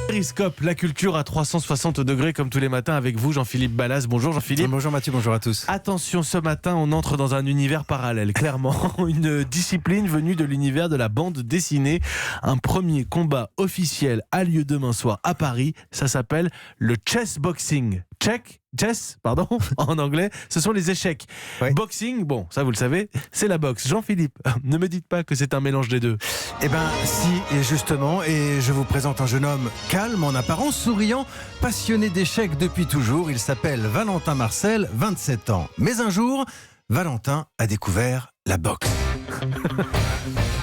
Périscope, la culture à 360 degrés comme tous les matins avec vous Jean-Philippe Ballas. Bonjour Jean-Philippe. Bonjour Mathieu, bonjour à tous. Attention, ce matin on entre dans un univers parallèle, clairement. Une discipline venue de l'univers de la bande dessinée. Un premier combat officiel a lieu demain soir à Paris. Ça s'appelle le chess boxing. Chess, en anglais, ce sont les échecs. Oui. Boxing, bon, ça vous le savez, c'est la boxe. Jean-Philippe, ne me dites pas que c'est un mélange des deux. Eh bien, si, et justement, et je vous présente un jeune homme calme, en apparence, souriant, passionné d'échecs depuis toujours. Il s'appelle Valentin Marcel, 27 ans. Mais un jour, Valentin a découvert la boxe.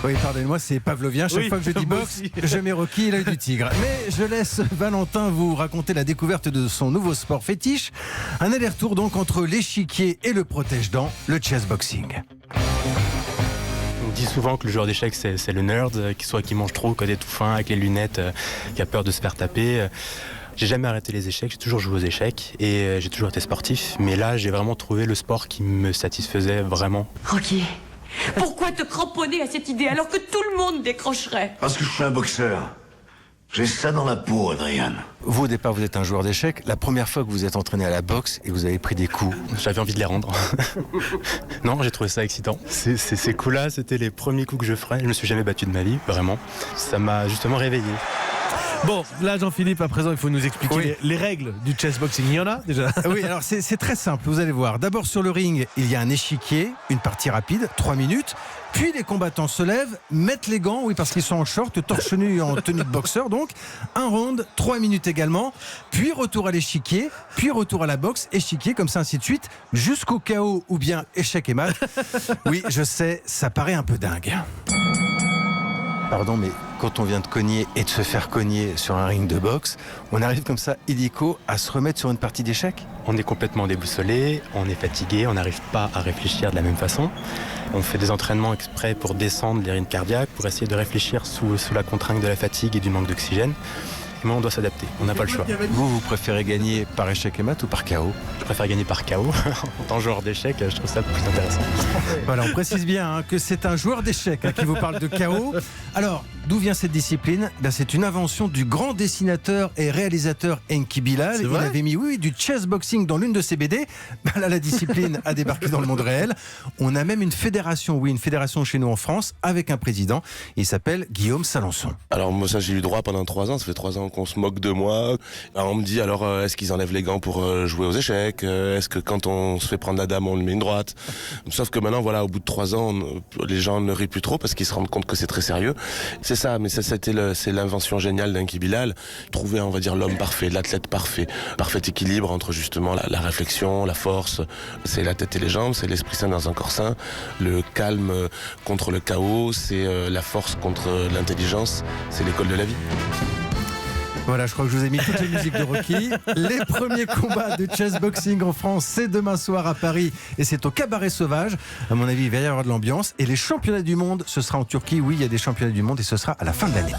Oui, pardonnez-moi, c'est pavlovien. Chaque fois que je dis boxe, je mets Rocky et l'œil du tigre. Mais je laisse Valentin vous raconter la découverte de son nouveau sport fétiche. Un aller-retour donc entre l'échiquier et le protège-dents, le chess boxing. On dit souvent que le joueur d'échecs c'est le nerd, qui mange trop, qui est tout fin, avec les lunettes, qui a peur de se faire taper. J'ai jamais arrêté les échecs, j'ai toujours joué aux échecs et j'ai toujours été sportif. Mais là, j'ai vraiment trouvé le sport qui me satisfaisait vraiment. Rocky, pourquoi te cramponner à cette idée alors que tout le monde décrocherait? Parce que je suis un boxeur. J'ai ça dans la peau, Adrien. Vous, au départ, vous êtes un joueur d'échecs. La première fois que vous êtes entraîné à la boxe et vous avez pris des coups, J'avais envie de les rendre. Non, j'ai trouvé ça excitant. Ces coups-là, c'était les premiers coups que je ferais. Je me suis jamais battu de ma vie, vraiment. Ça m'a justement réveillé. Bon, là Jean-Philippe, à présent, il faut nous expliquer Oui. les règles du chess boxing. Il y en a déjà? Oui, alors c'est très simple, vous allez voir. D'abord sur le ring, il y a un échiquier, une partie rapide, 3 minutes. Puis les combattants se lèvent, mettent les gants, oui parce qu'ils sont en short, torse nu en tenue de boxeur donc. Un round, 3 minutes également. Puis retour à l'échiquier, puis retour à la boxe, échiquier, comme ça ainsi de suite, jusqu'au KO ou bien échec et mat. Oui, je sais, ça paraît un peu dingue. Pardon, mais quand on vient de cogner et de se faire cogner sur un ring de boxe, on arrive comme ça, illico, à se remettre sur une partie d'échecs? On est complètement déboussolé, on est fatigué, on n'arrive pas à réfléchir de la même façon. On fait des entraînements exprès pour descendre les rythmes cardiaques, pour essayer de réfléchir sous la contrainte de la fatigue et du manque d'oxygène. Mais on doit s'adapter, on n'a pas le choix. Vous préférez gagner par échec et mat ou par KO? Je préfère gagner par KO. En tant que joueur d'échecs, je trouve ça plus intéressant. Voilà, on précise bien que c'est un joueur d'échecs qui vous parle de KO. Alors, d'où vient cette discipline? C'est une invention du grand dessinateur et réalisateur Enki Bilal. C'est Il vrai avait mis du chess boxing dans l'une de ses BD. Là, la discipline a débarqué dans le monde réel. On a même une fédération chez nous en France, avec un président. Il s'appelle Guillaume Salançon. Alors moi ça j'ai eu droit pendant 3 ans, ça fait 3 ans qu'on se moque de moi. Alors, on me dit est-ce qu'ils enlèvent les gants pour jouer aux échecs, est-ce que quand on se fait prendre la dame on lui met une droite. Sauf que maintenant voilà, au bout de 3 ans les gens ne rient plus trop parce qu'ils se rendent compte que c'est très sérieux. C'est ça, mais ça c'est l'invention géniale d'Enki Bilal, trouver on va dire l'homme parfait, l'athlète parfait équilibre entre justement la réflexion, la force, c'est la tête et les jambes, c'est l'esprit sain dans un corps sain, le calme contre le chaos, c'est la force contre l'intelligence, c'est l'école de la vie. Voilà, je crois que je vous ai mis toutes les musiques de Rocky. Les premiers combats de chess boxing en France, c'est demain soir à Paris et c'est au Cabaret Sauvage. À mon avis, il va y avoir de l'ambiance. Et les championnats du monde, ce sera en Turquie. Oui, il y a des championnats du monde et ce sera à la fin de l'année.